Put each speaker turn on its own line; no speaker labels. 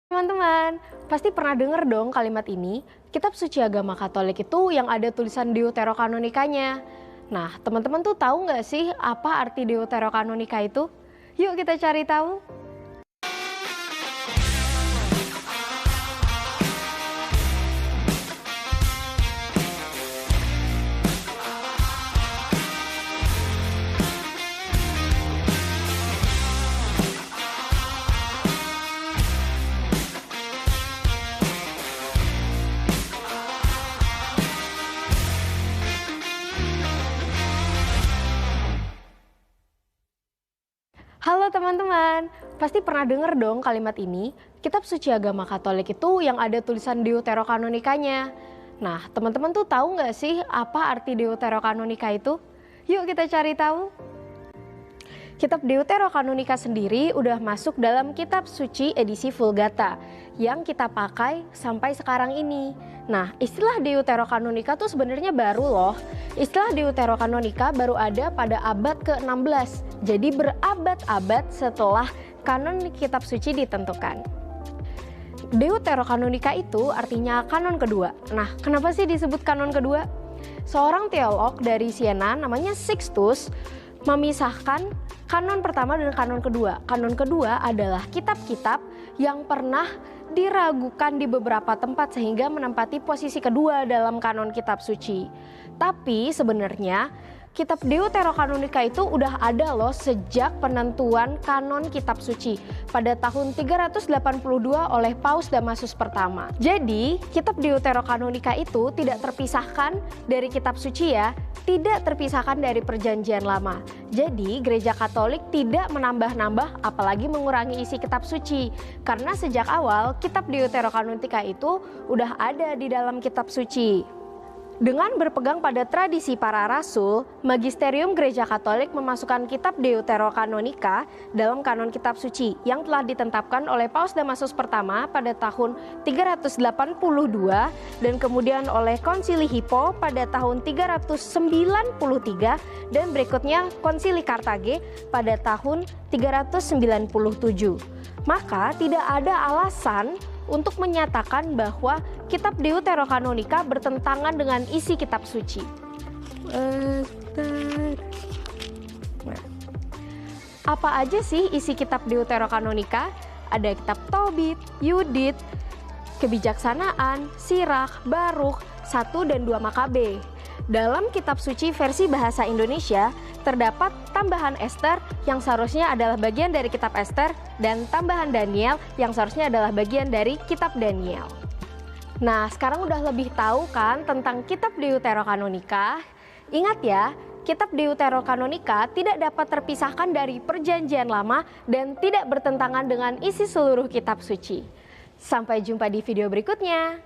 Teman-teman, pasti pernah dengar dong kalimat ini, kitab suci agama Katolik itu yang ada tulisan Deuterokanonikanya. Nah, teman-teman tuh tahu nggak sih apa arti Deuterokanonika itu? Yuk kita cari tahu. Halo teman-teman, pasti pernah dengar dong kalimat ini, kitab suci agama Katolik itu yang ada tulisan Deuterokanonikanya. Nah, teman-teman tuh tahu nggak sih apa arti Deuterokanonika itu? Yuk kita cari tahu. Kitab Deuterokanonika sendiri udah masuk dalam kitab suci edisi Vulgata yang kita pakai sampai sekarang ini. Nah, istilah Deuterokanonika tuh sebenarnya baru loh. Istilah Deuterokanonika baru ada pada abad ke-16. Jadi berabad-abad setelah kanon kitab suci ditentukan. Deuterokanonika itu artinya kanon kedua. Nah, kenapa sih disebut kanon kedua? Seorang teolog dari Siena namanya Sixtus memisahkan kanon pertama dan kanon kedua. Kanon kedua adalah kitab-kitab yang pernah diragukan di beberapa tempat sehingga menempati posisi kedua dalam kanon kitab suci. Tapi sebenarnya kitab Deuterokanonika itu udah ada loh sejak penentuan kanon kitab suci pada tahun 382 oleh Paus Damasus pertama. Jadi, kitab Deuterokanonika itu tidak terpisahkan dari kitab suci ya, tidak terpisahkan dari perjanjian lama. Jadi, Gereja Katolik tidak menambah-nambah apalagi mengurangi isi kitab suci. Karena sejak awal kitab Deuterokanonika itu udah ada di dalam kitab suci. Dengan berpegang pada tradisi para rasul, Magisterium Gereja Katolik memasukkan kitab Deuterokanonika dalam kanon kitab suci yang telah ditetapkan oleh Paus Damasus pertama pada tahun 382 dan kemudian oleh Konsili Hippo pada tahun 393 dan berikutnya Konsili Kartage pada tahun 397. Maka tidak ada alasan untuk menyatakan bahwa kitab Deuterokanonika bertentangan dengan isi kitab suci. Nah, apa aja sih isi kitab Deuterokanonika? Ada kitab Tobit, Yudit, Kebijaksanaan, Sirach, Barukh, 1 dan 2 Makabe. Dalam kitab suci versi bahasa Indonesia, terdapat tambahan Ester yang seharusnya adalah bagian dari kitab Ester dan tambahan Daniel yang seharusnya adalah bagian dari kitab Daniel. Nah, sekarang udah lebih tahu kan tentang kitab Deuterokanonika? Ingat ya, kitab Deuterokanonika tidak dapat terpisahkan dari perjanjian lama dan tidak bertentangan dengan isi seluruh kitab suci. Sampai jumpa di video berikutnya.